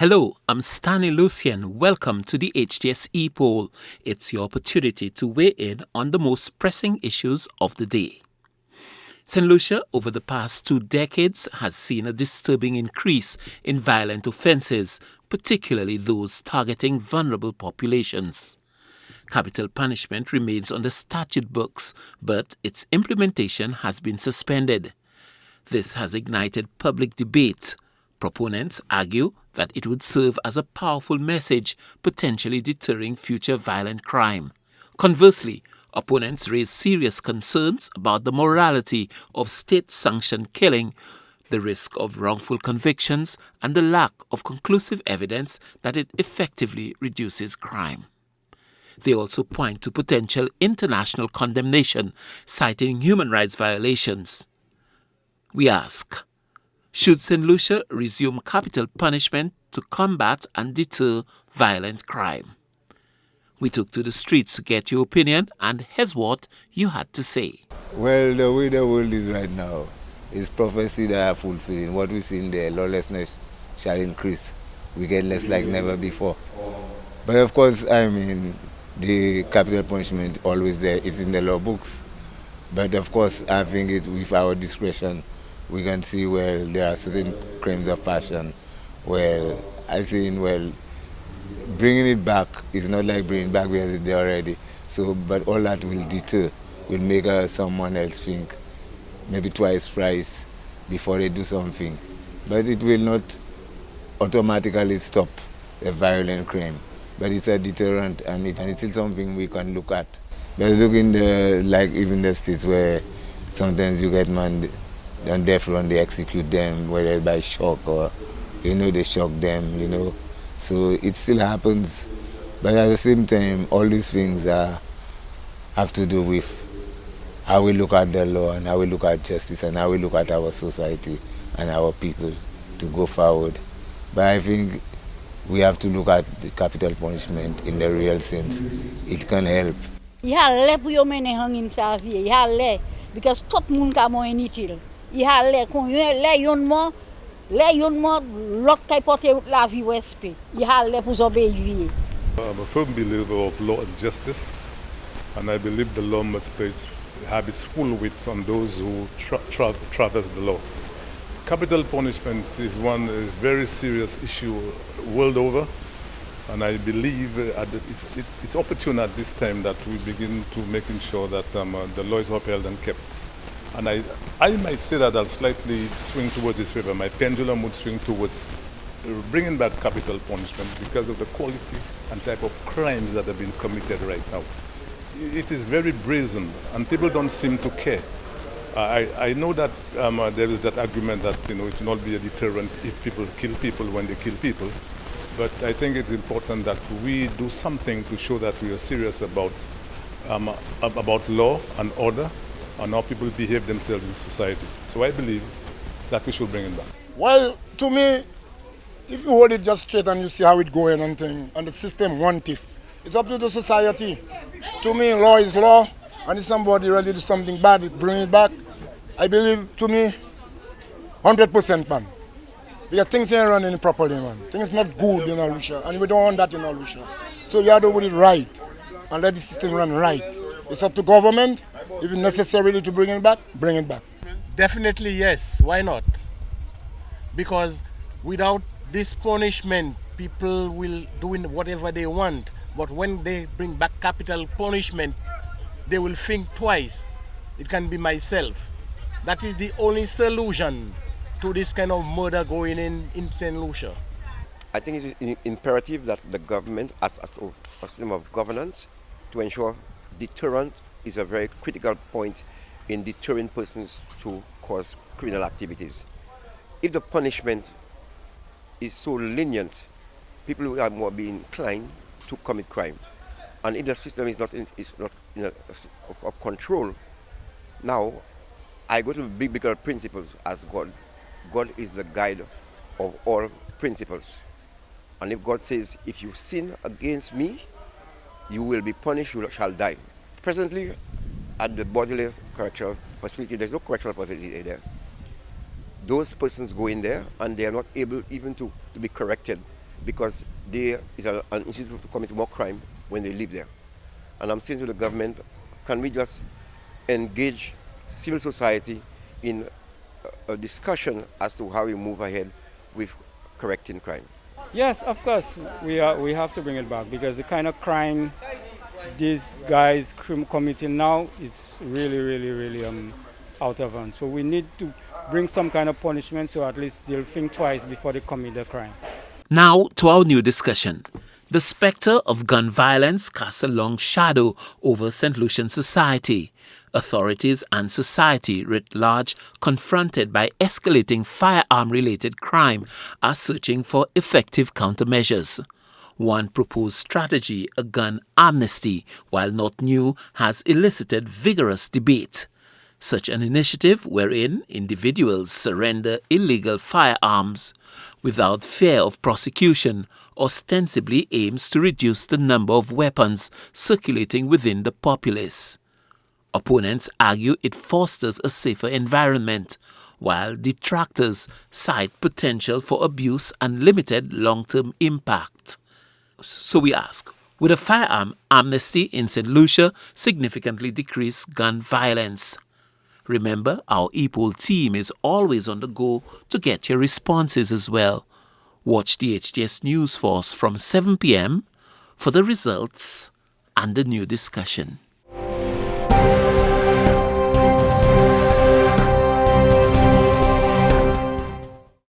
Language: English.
Hello, I'm Saint Lucia and welcome to the HTS Epoll. It's your opportunity to weigh in on the most pressing issues of the day. Saint Lucia, over the past 2 decades, has seen a disturbing increase in violent offences, particularly those targeting vulnerable populations. Capital punishment remains on the statute books, but its implementation has been suspended. This has ignited public debate. Proponents argue that it would serve as a powerful message, potentially deterring future violent crime. Conversely, opponents raise serious concerns about the morality of state-sanctioned killing, the risk of wrongful convictions, and the lack of conclusive evidence that it effectively reduces crime. They also point to potential international condemnation, citing human rights violations. We ask, should Saint Lucia resume capital punishment to combat and deter violent crime? We took to the streets to get your opinion, and here's what you had to say. Well, the way the world is right now is prophecy that are fulfilling. What we see in there, lawlessness shall increase, wickedness like never before. But of course, I mean, the capital punishment always there is in the law books. But of course, I think it with our discretion, we can see well there are certain crimes of passion. Well, I think bringing it back is not like bringing it back because it's there already. So, but all that will deter, will make someone else think maybe twice, thrice before they do something. But it will not automatically stop a violent crime. But it's a deterrent, and it's still something we can look at. But look in like even the states where sometimes you get man on death row and they execute them, whether by shock or, they shock them, So it still happens. But at the same time, all these things have to do with how we look at the law and how we look at justice and how we look at our society and our people to go forward. But I think we have to look at the capital punishment in the real sense. It can help. Because tout moun ka moun inutile. Le yon mort, l'autre kay porte la vie ou esprit. Pour obéir. I'm a firm believer of law and justice, and I believe the law must have its full weight on those who traverse the law. Capital punishment is one very serious issue world over, and I believe it's opportune at this time that we begin to making sure that the law is upheld and kept. And I might say that I'll slightly swing towards this favor. My pendulum would swing towards bringing back capital punishment because of the quality and type of crimes that have been committed right now. It is very brazen, and people don't seem to care. I know that there is that argument that it will not be a deterrent if people kill people when they kill people, but I think it's important that we do something to show that we are serious about law and order and how people behave themselves in society. So I believe that we should bring it back. Well, to me, if you hold it just straight and you see how it's going and the system wants it, it's up to the society. To me, law is law, and if somebody really do something bad, it bring it back. I believe, to me, 100% man. Because things ain't running properly, man. Things not good in Lucia, and we don't want that in Lucia. So we have to do it right and let the system run right. It's up to government. If it's necessary to bring it back, bring it back. Definitely yes. Why not? Because without this punishment, people will do whatever they want. But when they bring back capital punishment, they will think twice. It can be myself. That is the only solution to this kind of murder going in Saint Lucia. I think it is imperative that the government, as a system of governance, to ensure deterrent is a very critical point in deterring persons to cause criminal activities. If the punishment is so lenient, people will more be inclined to commit crime. And if the system is not of control, now I go to the biblical principles as God. God is the guide of all principles. And if God says, if you sin against me, you will be punished, you shall die. Presently, at the bodily correctional facility, there's no correctional facility there. Those persons go in there and they are not able even to be corrected because there is an institute to commit more crime when they live there. And I'm saying to the government, can we just engage civil society in a discussion as to how we move ahead with correcting crime? Yes, of course, we have to bring it back, because the kind of crime these guys committing now is really out of hand. So we need to bring some kind of punishment, so at least they'll think twice before they commit the crime. Now to our new discussion. The spectre of gun violence casts a long shadow over St. Lucian society. Authorities and society writ large, confronted by escalating firearm-related crime, are searching for effective countermeasures. One proposed strategy, a gun amnesty, while not new, has elicited vigorous debate. Such an initiative, wherein individuals surrender illegal firearms without fear of prosecution, ostensibly aims to reduce the number of weapons circulating within the populace. Opponents argue it fosters a safer environment, while detractors cite potential for abuse and limited long-term impact. So we ask, would a firearm amnesty in St. Lucia significantly decrease gun violence? Remember, our Epoll team is always on the go to get your responses as well. Watch the HTS News Force from 7 p.m. for the results and the new discussion.